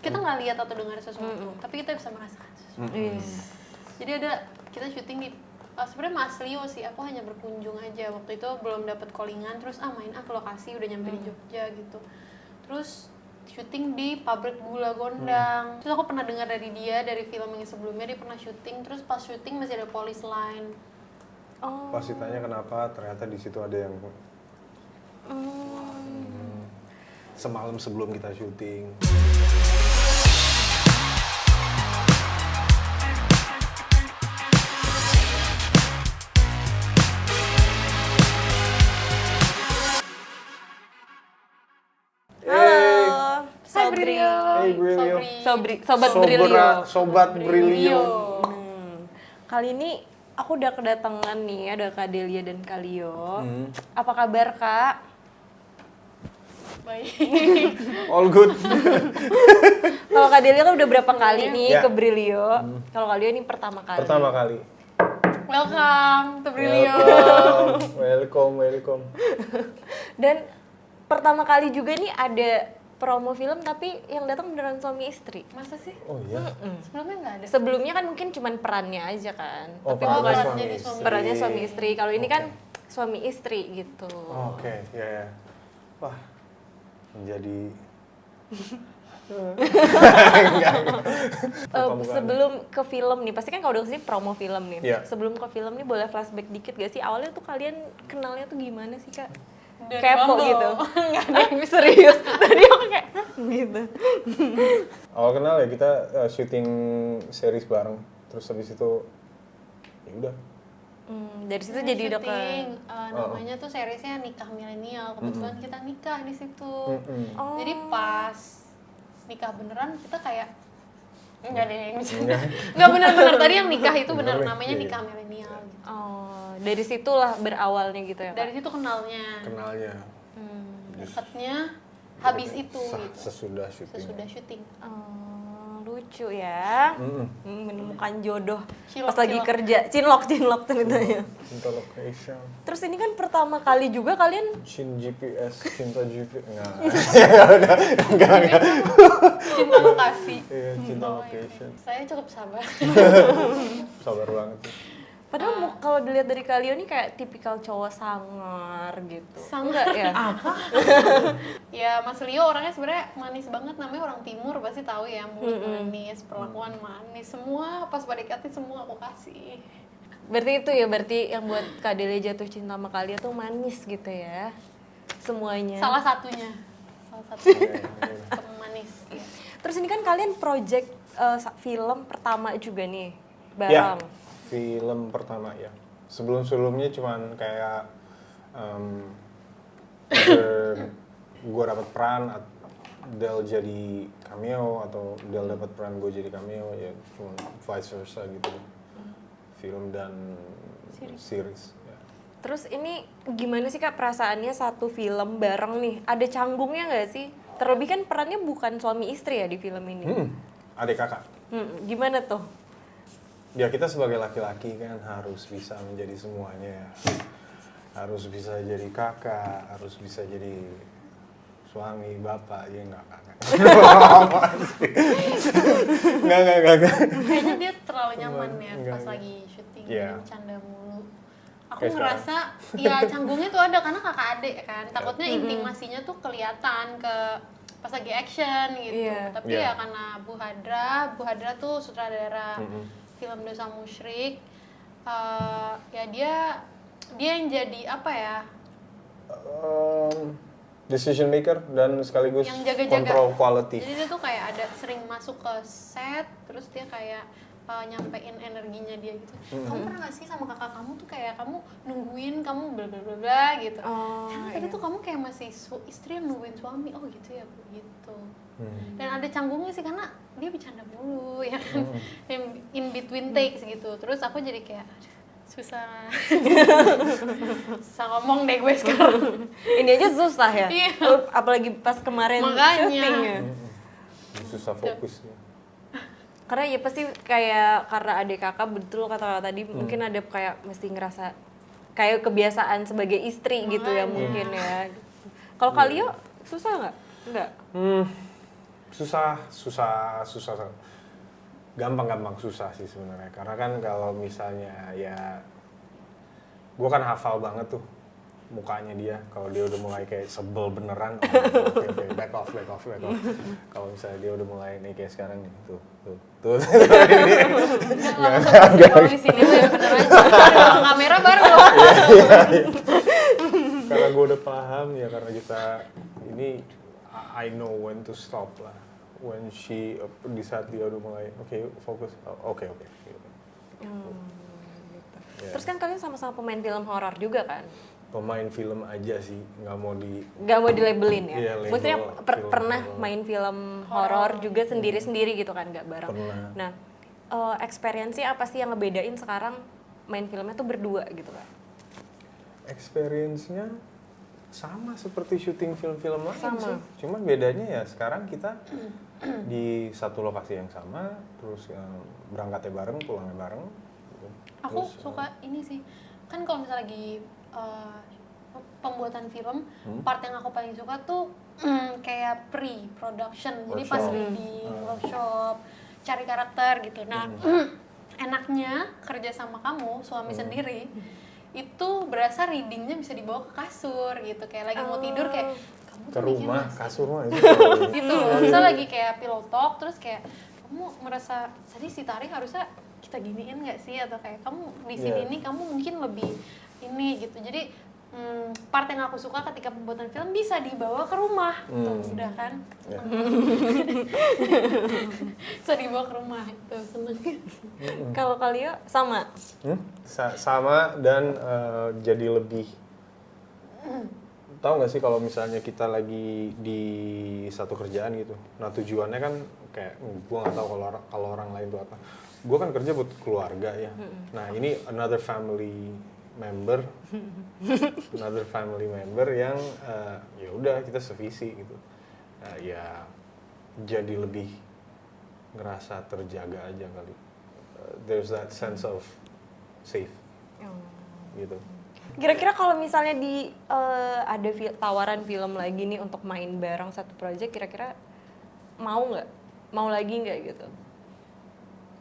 kita nggak lihat atau dengar sesuatu, tapi kita bisa merasakan sesuatu. Jadi kita syuting di sebenarnya Mas Leo sih, aku hanya berkunjung aja waktu itu, belum dapat callingan, terus main ke lokasi, udah nyampe di Jogja gitu, terus syuting di pabrik gula Gondang. Terus aku pernah dengar dari dia, dari film yang sebelumnya dia pernah syuting, terus pas syuting masih ada police line. Pas ditanya kenapa, ternyata di situ ada yang semalam sebelum kita syuting. Brilio. Hey Brilio. Sobat Brilio. Sobat Brilio. Kali ini aku udah kedatangan nih, ada Kak Delia dan Kak Leo. Apa kabar Kak? Baik. All good. Kalau Kak Delia kan udah berapa kali nih ke Brilio. Kalau Kak Leo ini pertama kali. Pertama kali. Welcome to Brilio. Welcome. Dan pertama kali juga nih ada promo film tapi yang datang beneran suami istri. Masa sih? Oh iya. Sebelumnya nggak ada. Sebelumnya kan mungkin cuman perannya aja kan. Oh, Tapi perannya bukan suami istri. perannya suami istri. Kalau ini kan suami istri gitu. Oke, ya. Wah. Menjadi sebelum ke film nih, pasti kan kalau udah kesini promo film nih. Iya. Sebelum ke film nih boleh flashback dikit gak sih? Awalnya tuh kalian kenalnya tuh gimana sih Kak? Dari Kepo Bumble. gitu. Enggak ada yang serius. Tadi aku kayak gitu. awal kenal ya kita syuting series bareng. Terus habis itu ya udah. Dari situ jadi udah ke syuting, namanya tuh seriesnya Nikah Milenial. Kebetulan kita nikah di situ. Jadi pas nikah beneran kita kayak enggak deh, enggak benar-benar tadi yang nikah itu benar namanya nikah milenial. Gitu. Oh, dari situlah berawalnya gitu ya Kak? Dari situ kenalnya. Dekatnya habis itu gitu. Sesudah syuting. Lucu ya. Menemukan jodoh Cilok, pas lagi cilok. kerja. Cinlok ceritanya. Cinta location. Terus ini kan pertama kali juga kalian Cinta GPS. Cinta lokasi. Iya, cinta location. Saya cukup sabar. Sabar banget. Padahal kalau dilihat dari kalian nih kayak tipikal cowok sangar gitu. Sangar ya? apa? Ya Mas Leo orangnya sebenarnya manis banget, namanya orang timur pasti tahu ya, mulut manis, perlakuan manis, semua pas PDKT semua aku kasih. Berarti itu ya, berarti yang buat Kak Delia jatuh cinta sama kalian tuh manis gitu ya. Semuanya. Salah satunya. Manis. Ya. Terus ini kan kalian project film pertama juga nih Ya, bareng. film pertama ya. Sebelumnya cuman kayak gue dapat peran, Del jadi cameo atau Del dapat peran gue jadi cameo, ya cuma vice versa gitu. Film dan series. Ya. Terus ini gimana sih Kak perasaannya satu film bareng nih? Ada canggungnya nggak sih? Terlebih kan perannya bukan suami istri ya di film ini. Adik kakak. Gimana tuh? Ya kita sebagai laki-laki kan harus bisa menjadi semuanya. Harus bisa jadi kakak, harus bisa jadi suami, bapak, ya enggak. Enggak. Kayaknya dia terlalu nyaman ya Enggak. pas lagi syuting, Iya. bercanda mulu. Aku Kayak ngerasa ya canggungnya tuh ada karena kakak adik kan. Takutnya intimasinya tuh kelihatan ke pas lagi action gitu. Iya. Tapi Iya. ya karena Bu Hadra tuh sutradara film Dosa Musyrik. Ya dia yang jadi apa ya? Decision maker dan sekaligus Yang jaga-jaga. control quality. Jadi dia tuh kayak ada sering masuk ke set, terus dia kayak nyampein energinya dia gitu. Kamu pernah gak sih sama kakak kamu tuh kayak kamu nungguin kamu bla bla bla bla gitu. Karena tadi tuh kamu kayak masih istri yang nungguin suami. Oh gitu ya Bu, gitu. Dan ada canggungnya sih karena dia bercanda mulu ya kan. In between takes gitu. Terus aku jadi kayak aduh, susah ngomong deh gue sekarang. Ini aja susah ya? Iya. Apalagi pas kemarin Makanya. syuting ya? Susah fokus ya. Karena ya pasti kayak karena adik kakak betul kata tadi mungkin ada kayak mesti ngerasa kayak kebiasaan sebagai istri gitu ya mungkin ya. Kalau Kalio susah nggak? Nggak. susah gampang susah sih sebenarnya, karena kan kalau misalnya ya gue kan hafal banget tuh mukanya dia kalau dia udah mulai kayak sebel beneran. Okay, back off. Kalau misalnya dia udah mulai nih kayak sekarang nih tuh Kalau di sini tuh ya bener aja. Ada kamera baru loh. Karena gue udah paham ya, karena kita ini I know when to stop lah. When she di saat dia udah mulai fokus. Oke. Gitu. Yeah. Terus kan kalian sama-sama pemain film horor juga kan? Pemain film aja sih, nggak mau dilabelin ya? Iya, label Maksudnya film pernah horor. main film horor juga sendiri-sendiri gitu kan, nggak bareng? Pernah. Nah, experience apa sih yang ngebedain sekarang main filmnya tuh berdua gitu kan? Experience-nya sama seperti syuting film-film lain Sama. sih. Cuma bedanya ya sekarang kita di satu lokasi yang sama, terus berangkatnya bareng, pulangnya bareng. Gitu. Aku Terus, suka ini sih, kan kalau misalnya lagi pembuatan film, part yang aku paling suka tuh kayak pre-production, jadi pas Workshop. reading, workshop, cari karakter gitu. Nah, enaknya kerja sama kamu, suami sendiri, itu berasa readingnya bisa dibawa ke kasur gitu, kayak lagi mau tidur kayak kamu ke tuh bikin rumah, nasi. kasur mah itu. Gitu loh, misal lagi kayak pillow talk, terus kayak kamu merasa tadi si Tari harusnya kita giniin nggak sih, atau kayak kamu di sini Yeah. nih kamu mungkin lebih ini gitu. Jadi part yang aku suka ketika pembuatan film bisa dibawa ke rumah, tuh udah kan, Yeah. bisa dibawa ke rumah, itu seneng. Kalau kalian sama? Sama dan jadi lebih tahu nggak sih kalau misalnya kita lagi di satu kerjaan gitu, nah tujuannya kan kayak gue nggak tahu kalau orang lain tuh apa, gue kan kerja buat keluarga ya, nah ini another family member yang ya udah kita sevisi gitu, ya jadi lebih ngerasa terjaga aja kali. There's that sense of safe gitu. Kira-kira kalau misalnya ada tawaran film lagi nih untuk main bareng satu project, kira-kira mau nggak? Mau lagi nggak gitu?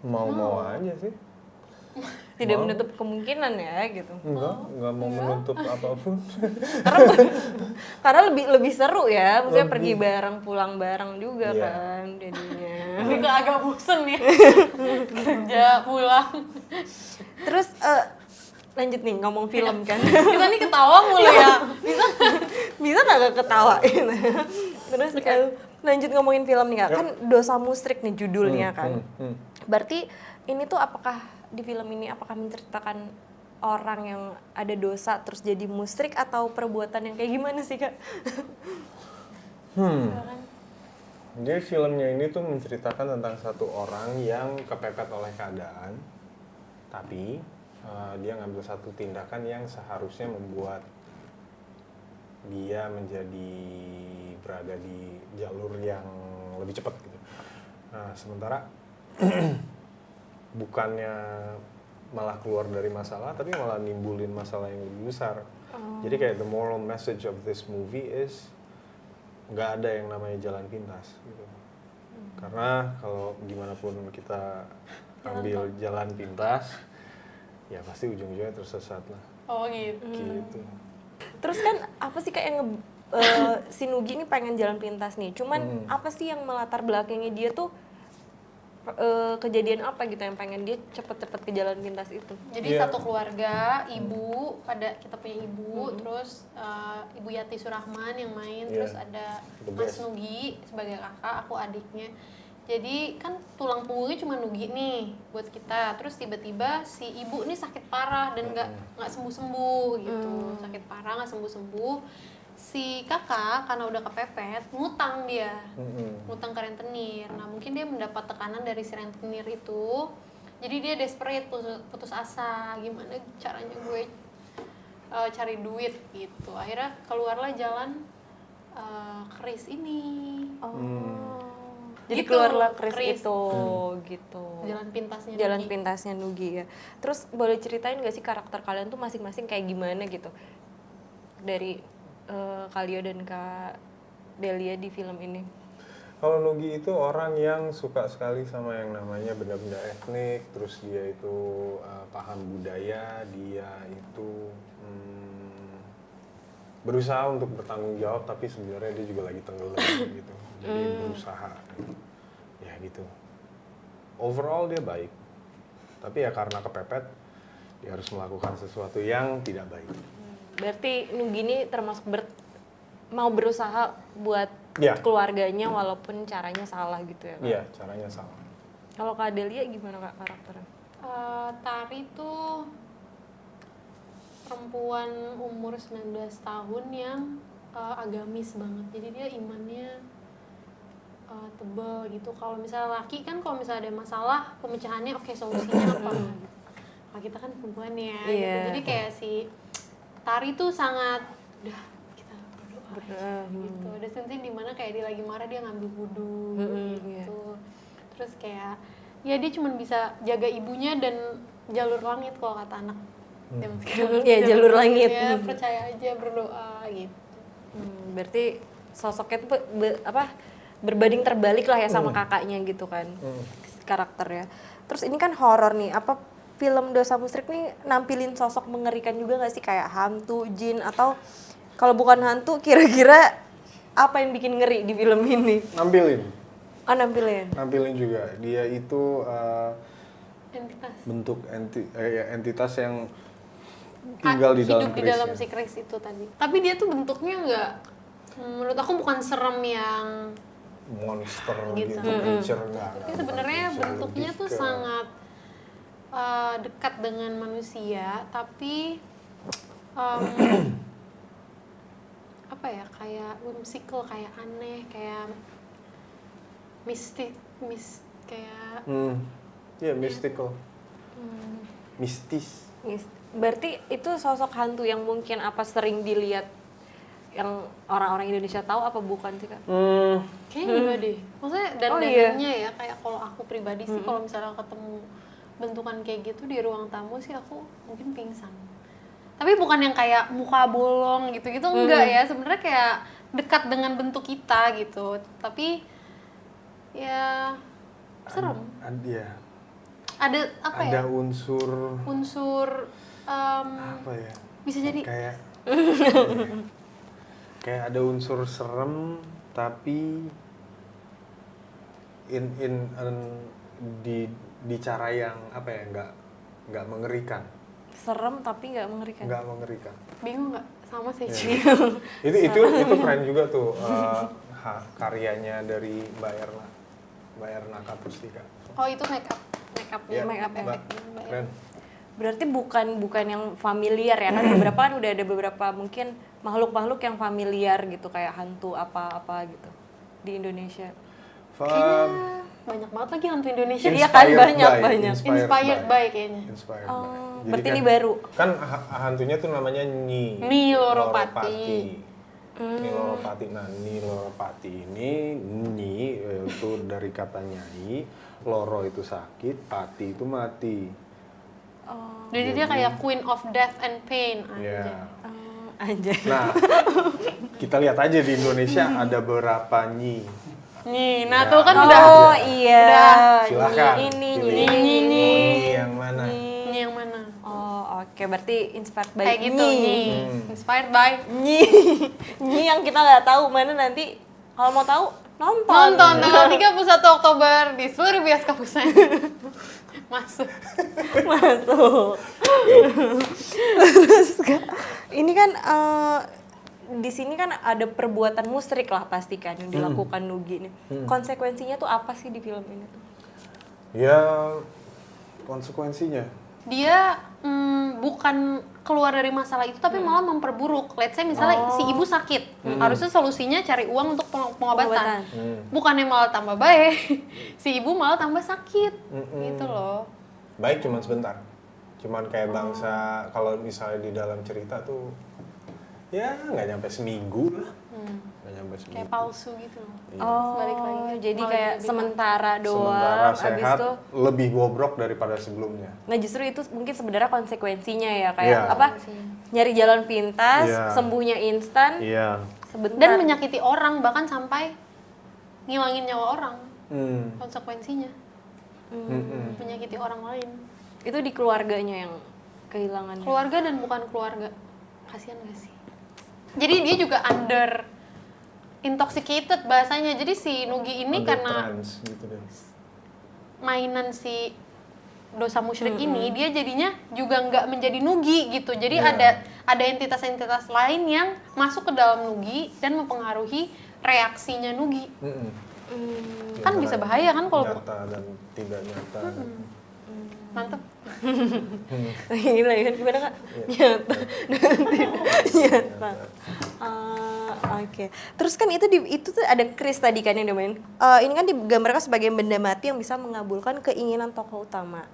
Mau aja sih. Tidak Mau. menutup kemungkinan ya gitu. Enggak mau menutup apapun. Karena lebih seru ya, maksudnya Lebih. pergi bareng, pulang bareng juga Iya. kan jadinya. Tapi kok agak bosen ya, kerja pulang. Terus lanjut nih ngomong film kan. Kita nih ketawa mulu ya. Bisa nggak ketawain? Terus lanjut ngomongin film nih Kak. Kan Dosa Musrik nih judulnya kan. Berarti ini tuh apakah di film ini apakah menceritakan orang yang ada dosa terus jadi musrik, atau perbuatan yang kayak gimana sih Kak? Jadi filmnya ini tuh menceritakan tentang satu orang yang kepepet oleh keadaan, tapi dia ngambil satu tindakan yang seharusnya membuat dia menjadi berada di jalur yang lebih cepat gitu. Nah, sementara bukannya malah keluar dari masalah, tapi malah nimbulin masalah yang lebih besar. Jadi kayak the moral message of this movie is nggak ada yang namanya jalan pintas gitu. Karena kalau gimana pun kita ambil jalan pintas, ya pasti ujung-ujungnya tersesat lah. Oh gitu. Gitu. Terus kan apa sih kayak si Nugi ini pengen jalan pintas nih, cuman apa sih yang melatar belakangnya dia tuh kejadian apa gitu yang pengen dia cepet-cepet ke jalan pintas itu? Jadi Iya. satu keluarga, ibu, kita punya ibu, terus Ibu Yati Surahman yang main, Iya. terus ada The Mas best. Nugi sebagai kakak, aku adiknya. Jadi kan tulang punggungnya cuma Nugi nih buat kita. Terus tiba-tiba si ibu nih sakit parah dan nggak sembuh-sembuh gitu, sakit parah nggak sembuh-sembuh. Si kakak karena udah kepepet ngutang dia, ngutang ke rentenir. Nah mungkin dia mendapat tekanan dari si rentenir itu, jadi dia desperate, putus asa, gimana caranya gue cari duit gitu. Akhirnya keluarlah jalan keris ini. Jadi Gitu, keluarlah keris keris. itu gitu. Jalan pintasnya Jalan Nugi. pintasnya Nugi ya. Terus boleh ceritain gak sih karakter kalian tuh masing-masing kayak gimana gitu? Dari Kalio dan Kak Delia di film ini. Kalau Nugi itu orang yang suka sekali sama yang namanya benda-benda etnik, terus dia itu paham budaya, dia itu berusaha untuk bertanggung jawab, tapi sebenarnya dia juga lagi tenggelam gitu. Jadi berusaha, ya gitu. Overall dia baik, tapi ya karena kepepet, dia harus melakukan sesuatu yang tidak baik. Berarti Nugi ini termasuk mau berusaha buat Ya. keluarganya walaupun caranya salah gitu ya Kak? Iya, caranya salah. Kalau Kak Delia gimana Kak karakternya? Tari tuh perempuan umur 19 tahun yang agamis banget. Jadi dia imannya tebal gitu. Kalau misalnya laki kan kalau misalnya ada masalah, pemecahannya oke, solusinya apa gitu. Kalau kita kan perempuan ya gitu. Iya. Jadi kayak si Tari tuh sangat udah kita berdoa aja, gitu. Ada sensi dimana kayak dia lagi marah dia ngambil wudhu gitu. Terus kayak ya dia cuma bisa jaga ibunya dan jalur langit kalau kata anak. Iya, jalur langit. Ya, percaya aja, berdoa gitu. Berarti sosoknya tuh berbanding terbalik lah ya sama kakaknya gitu kan karakternya. Terus ini kan horor nih, apa film Dosa Musrik nih nampilin sosok mengerikan juga nggak sih, kayak hantu, jin, atau kalau bukan hantu kira-kira apa yang bikin ngeri di film ini? Nampilin Nampilin juga. Dia itu Entitas. bentuk entitas yang tinggal di dalam hidup di dalam kerisnya. si keris itu tadi. Tapi dia tuh bentuknya nggak, menurut aku bukan serem yang Monster gitu. gitu, creature enggak. tapi sebenarnya bentuknya tuh sangat dekat dengan manusia, tapi apa ya, kayak whimsical, kayak aneh, kayak kayak Ya, mystical. Mistis. Berarti itu sosok hantu yang mungkin apa sering dilihat yang orang-orang Indonesia tahu apa bukan sih Kak? kayaknya enggak deh. Maksudnya dandanannya ya, kayak kalau aku pribadi sih kalau misalnya ketemu bentukan kayak gitu di ruang tamu sih aku mungkin pingsan. Tapi bukan yang kayak muka bolong gitu-gitu, enggak ya. Sebenarnya kayak dekat dengan bentuk kita gitu. Tapi ya serem. Ada apa ya? Ada unsur apa ya? Bisa jadi Kayak ada unsur serem, tapi di cara yang apa ya, nggak mengerikan. Serem tapi nggak mengerikan. Nggak mengerikan. bingung nggak? Sama sih. Itu keren juga tuh karyanya dari Mbak Erna Katustika. Oh, itu make up Ya, efek. keren. Berarti bukan yang familiar ya kan? Beberapa kan udah ada beberapa mungkin makhluk-makhluk yang familiar gitu, kayak hantu apa-apa gitu di Indonesia. Kayaknya banyak banget lagi hantu Indonesia. Iya kan, banyak. Inspired by kayaknya. Inspired Oh, by. berarti ini baru. Kan hantunya tuh namanya Nyi Loropati. Nyi Loropati. Nah, Nyi Loropati ini Nyi itu dari kata nyai, loro itu sakit, pati itu mati. Oh, Jadi dia kayak Queen of Death and Pain Ya. aja. anjay. Nah, kita lihat aja di Indonesia ada berapa Nyi. Nih, nah Ya. tuh kan Oh udah iya. Silakan. Ini pilih. Nyi. Yang mana? Nyi yang mana? Oh oke, berarti inspired by Kayak gitu, Nyi. Inspired by Nyi yang kita nggak tahu mana, nanti kalau mau tahu nonton. tanggal 31 Oktober di seluruh bioskop Busan. Masuk. Terus Kak, ini kan di sini kan ada perbuatan musrik lah pasti kan yang dilakukan Nugi nih. Konsekuensinya tuh apa sih di film ini tuh? Ya, konsekuensinya. Dia bukan keluar dari masalah itu, tapi malah memperburuk. Let's say misalnya si ibu sakit, harusnya solusinya cari uang untuk pengobatan. Bukannya malah tambah baik, si ibu malah tambah sakit, gitu loh. Baik cuman sebentar. Cuman kayak bangsa, kalau misalnya di dalam cerita tuh, ya nggak nyampe seminggu lah. Nggak nyampe seminggu. Kayak palsu gitu loh. Oh, Balik lagi kan, jadi malah kayak jadi sementara doang, Sementara abis sehat, itu. lebih bobrok daripada sebelumnya. Nah justru itu mungkin sebenarnya konsekuensinya ya, kayak Iya. apa? Nyari jalan pintas, Iya. sembuhnya instan, Iya. sebentar. Dan menyakiti orang, bahkan sampai ngilangin nyawa orang, konsekuensinya menyakiti orang lain. Itu di keluarganya yang kehilangan. Keluarga dan bukan keluarga, kasihan gak sih? Jadi dia juga under intoxicated bahasanya. Jadi si Nugi ini Under karena trans, gitu deh. mainan si dosa musyrik ini, dia jadinya juga nggak menjadi Nugi gitu. Jadi ada entitas-entitas lain yang masuk ke dalam Nugi dan mempengaruhi reaksinya Nugi. Kan Antara bisa bahaya kan kalau nyata dan tidak nyata. mantep. Gila ya, gimana Kak? Nyata dan tidak nyata. Oke. Terus kan itu tuh ada Chris tadi kan yang dimainin. Ini kan digambarkan sebagai benda mati yang bisa mengabulkan keinginan tokoh utama.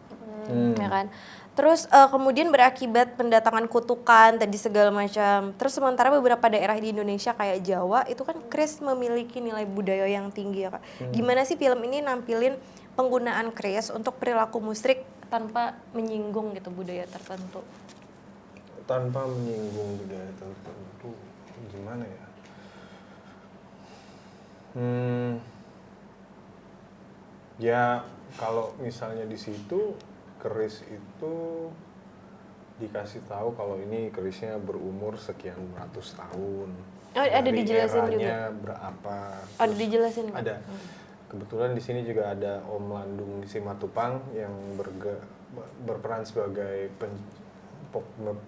Ya kan? Terus kemudian berakibat pendatangan kutukan tadi segala macam. Terus sementara beberapa daerah di Indonesia kayak Jawa itu kan Chris memiliki nilai budaya yang tinggi ya Kak. Gimana sih film ini nampilin penggunaan Chris untuk perilaku musyrik tanpa menyinggung gitu budaya tertentu? Tanpa menyinggung budaya tertentu, gimana ya? Ya kalau misalnya di situ keris itu dikasih tahu kalau ini kerisnya berumur sekian ratus tahun. Ada Dari dijelasin eranya juga. Berapa? Ada dijelasin Kak? Ada. Kebetulan di sini juga ada Om Landung di Simatupang yang berperan sebagai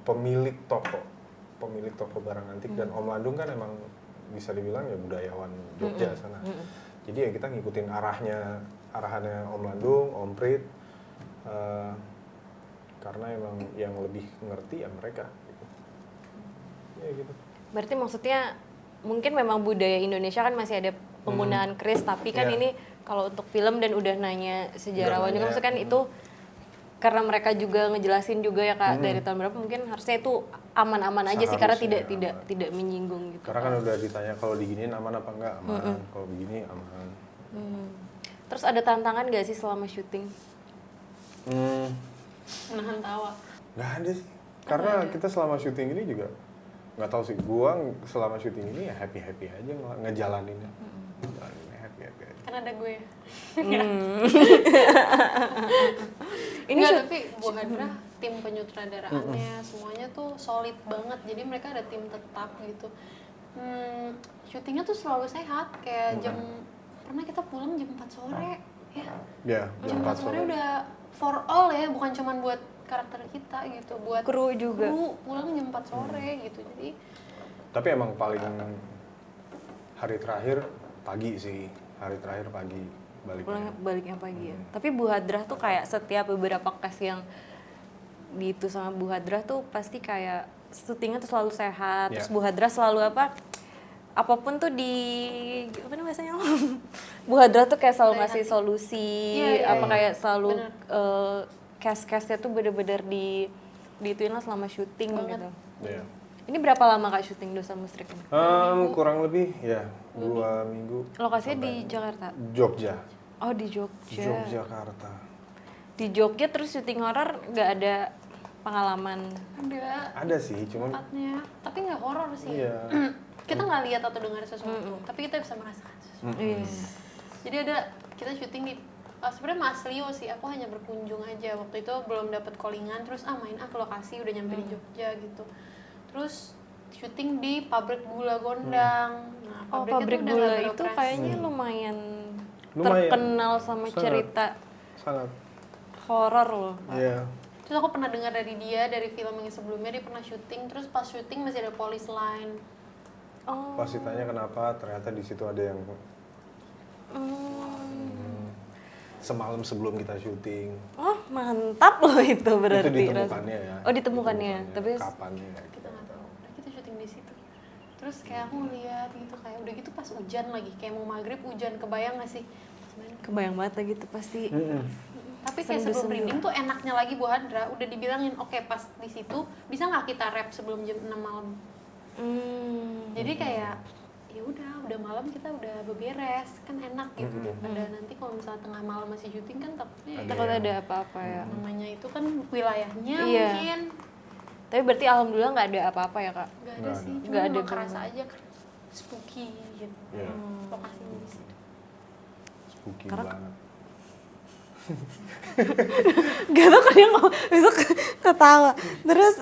pemilik toko barang antik, dan Om Landung kan emang bisa dibilang ya budayawan Jogja sana. Jadi ya kita ngikutin arahannya Om Landung, Om Prit, karena emang yang lebih ngerti ya mereka. Gitu. Ya gitu. Berarti maksudnya mungkin memang budaya Indonesia kan masih ada penggunaan keris, tapi kan ini kalau untuk film dan udah nanya sejarawan juga, maksudnya kan itu karena mereka juga ngejelasin juga ya Kak dari tahun berapa, mungkin harusnya itu aman-aman aja sih karena tidak menyinggung gitu. Karena kan udah ditanya kalau diginiin aman apa enggak, aman. Kalau begini aman. Terus ada tantangan gak sih selama syuting? Menahan tawa. Nggak ada sih. Karena kita selama syuting ini juga nggak tahu sih. Gua selama syuting ini ya happy aja ngejalaninnya. Ngejalaninnya happy aja. Kan ada gue. Ini tapi Bu Hadra tim penyutradaraannya semuanya tuh solid banget. Jadi mereka ada tim tetap gitu. Syutingnya tuh selalu sehat. Kayak pernah kita pulang jam 4 sore. Ya, Jam 4 sore udah for all ya, bukan cuma buat karakter kita gitu, buat kru juga. Kru pulang jam 4 sore gitu. Jadi tapi emang paling hari terakhir pagi sih. Hari terakhir pagi baliknya pagi ya. Tapi Bu Hadrah tuh kayak setiap beberapa cast yang gitu sama Bu Hadrah tuh pasti kayak syutingnya tuh selalu sehat. Terus Bu Hadrah selalu apapun tuh apa namanya bahasanya? Bu Hadrah tuh kayak selalu ngasih solusi, kayak selalu cast-castnya tuh bener-bener diituin lah selama syuting gitu. Iya. Ini berapa lama Kak syuting Dosa Musyrik ini? Kurang lebih ya 2 minggu. Lokasinya di Jakarta? Jogja. Oh di Jogja. Yogyakarta. Di Jogja terus syuting horor nggak ada pengalaman? Ada sih, cuman tempatnya, tapi nggak horor sih. Iya. Kita nggak lihat atau dengar sesuatu, tapi kita bisa merasakan sesuatu. Jadi kita syuting di sebenarnya Mas Leo sih, aku hanya berkunjung aja waktu itu, belum dapat callingan, terus main ke lokasi, udah nyampe di Jogja gitu. Terus syuting di pabrik gula Gondang. Nah, pabrik gula itu kayaknya lumayan terkenal sama cerita sangat horor loh. Iya. Terus aku pernah dengar dari dia, dari film yang sebelumnya dia pernah syuting, terus pas syuting masih ada police line. Pas ditanya kenapa, ternyata di situ ada yang semalam sebelum kita syuting. Oh mantap loh itu berarti. Itu ditemukannya ya. Oh ditemukannya, tapi kapannya ya. Kita nggak tahu. Nah, kita syuting di situ. Terus kayak aku ngeliat gitu, kayak udah gitu pas hujan lagi, kayak mau maghrib hujan, kebayang nggak sih? Kebayang banget gitu pasti. Tapi kayak sebelum reading tuh enaknya lagi Bu Hadra, udah dibilangin oke, pas di situ bisa nggak kita rap sebelum jam 6 malam. Jadi kayak ya udah malam kita udah beberes, kan enak gitu. Daripada nanti kalau misalnya tengah malam masih syuting kan takut ada apa-apa ya. Namanya itu kan wilayahnya mungkin. Tapi berarti alhamdulillah nggak ada apa-apa ya Kak? Nggak ada sih, nggak ada cuma kerasa aja spooky gitu. Lokasinya di situ. spooky Karena- banget. Gak tau kan yang bisa ketawa. Terus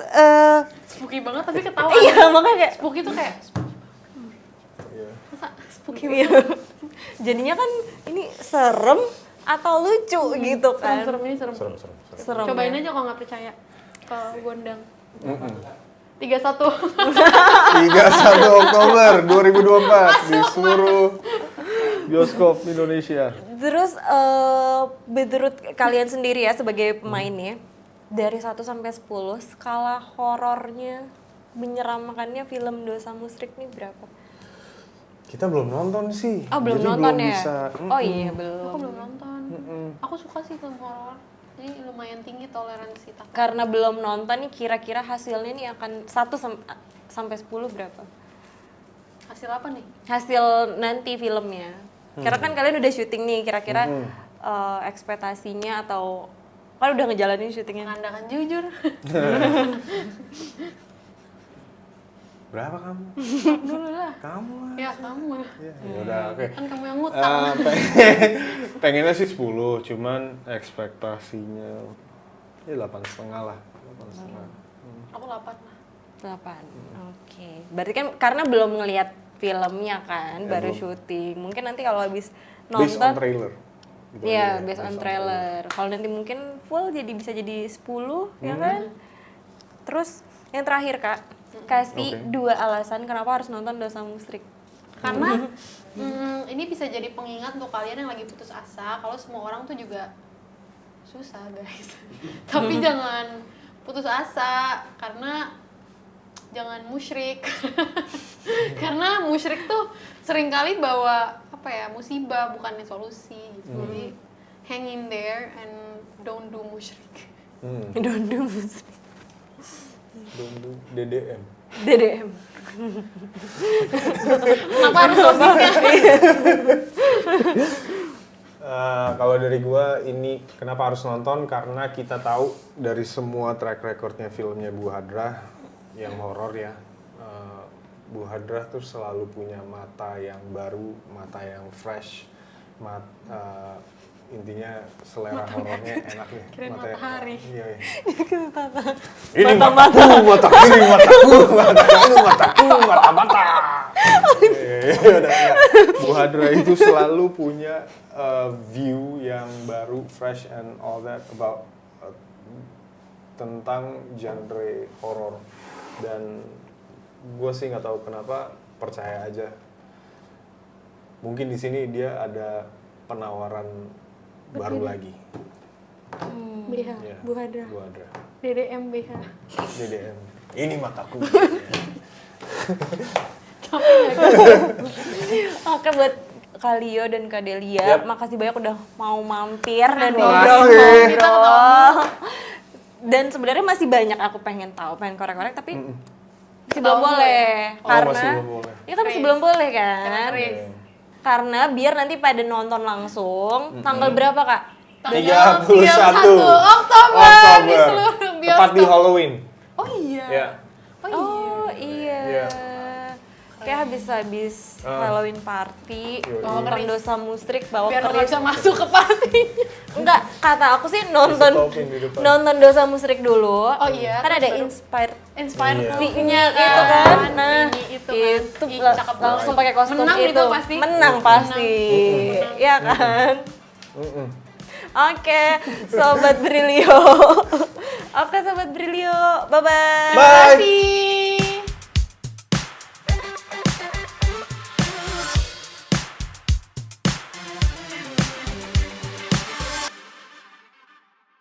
Spooky banget tapi ketawa. iya makanya kayak Spooky tuh kayak Iya. masa spooky iya. Jadinya kan ini serem atau lucu gitu kan. serem ini serem. Serem. Serem. Cobain ya. aja kalau nggak percaya ke Gondang. Mm-mm. 31. 31 Oktober 2024 di seluruh bioskop Indonesia. Terus menurut kalian sendiri ya sebagai pemainnya dari 1 sampai 10 skala horornya menyeramkannya film Dosa Musrik ini berapa? Kita belum nonton sih. Oh belum jadi nonton belum ya? Bisa, Oh iya Aku belum. belum nonton. Aku suka sih film horor. Jadi lumayan tinggi toleransi takut. Karena belum nonton nih kira-kira hasilnya nih akan 1 sampai 10 berapa? Hasil apa nih? Hasil nanti filmnya. Karena kan kalian udah syuting nih kira-kira ekspektasinya atau kan udah ngejalanin syutingnya. Mengandalkan jujur. Berapa kamu? Dulu lah. Kamu lah. Ya kamu. Ya udah oke. Kan kamu yang ngutang. Pengennya sih 10, cuman ekspektasinya ya 8,5 lah. 8,5. Aku 8 lah. 8. Oke. Berarti kan karena belum ngelihat filmnya kan, Ya, baru belum. syuting. Mungkin nanti kalau habis Based on nonton trailer. Gitu iya, aja ya, based on trailer. Kalau nanti mungkin full jadi bisa jadi 10 ya kan? Terus yang terakhir Kak, kasih Oke. 2 alasan kenapa harus nonton Dosa Musrik. Karena ini bisa jadi pengingat untuk kalian yang lagi putus asa kalau semua orang tuh juga susah guys. Tapi jangan putus asa karena jangan musyrik. Karena musyrik tuh seringkali bawa apa ya, musibah bukannya solusi gitu. Jadi hang in there and don't do musyrik. Dondong Musrik. DDM. DDM. Kenapa harus musiknya? Kalau dari gua ini kenapa harus nonton, karena kita tahu dari semua track recordnya filmnya Bu Hadrah yang horor ya, Bu Hadrah tuh selalu punya mata yang baru, mata yang fresh, intinya selera horornya enak nih. Kirain matahari. Iya, iya. Ini mataku, mata kiri, mataku, mata. Udah enggak. Bu Hadrah itu selalu punya view yang baru, fresh and all that about tentang genre horor. Dan gue sih nggak tahu kenapa, percaya aja. Mungkin di sini dia ada penawaran baru lagi. BH, Ya, Bu Hadrah. Bu Hadrah. DDM BH. DDM. Ini mataku. Oke buat Kalio dan Kak Delia, Yap. makasih banyak udah mau mampir dan Makasih. ngobrol-ngobrol. Dan sebenarnya masih banyak aku pengen tahu, pengen korek-korek tapi masih belum Tahu boleh. Oh, Karena masih belum boleh. itu kan masih belum boleh kan? Kemarin. Karena biar nanti pada nonton langsung, tanggal berapa Kak? 31 Oktober di seluruh bioskop. Tepat di Halloween. Oh iya. Ya. Oh iya. Iya. Kayak habis Halloween party, Yoi. nonton Dosa Musrik bawa Biar nggak keris. bisa masuk ke party. Enggak, kata aku sih nonton Disetopin di depan. nonton Dosa Musrik dulu. Oh iya, Kan terus ada baru- inspired Inspired Iya. V-nya kan. itu kan. Nah, Itu itu Ih, la- cakep langsung banget. pakai kostum Menang itu pasti. Menang pasti. Iya kan? Oke, Sobat Brilio. Oke, Sobat Brilio. Bye-bye. Bye. Terima kasih.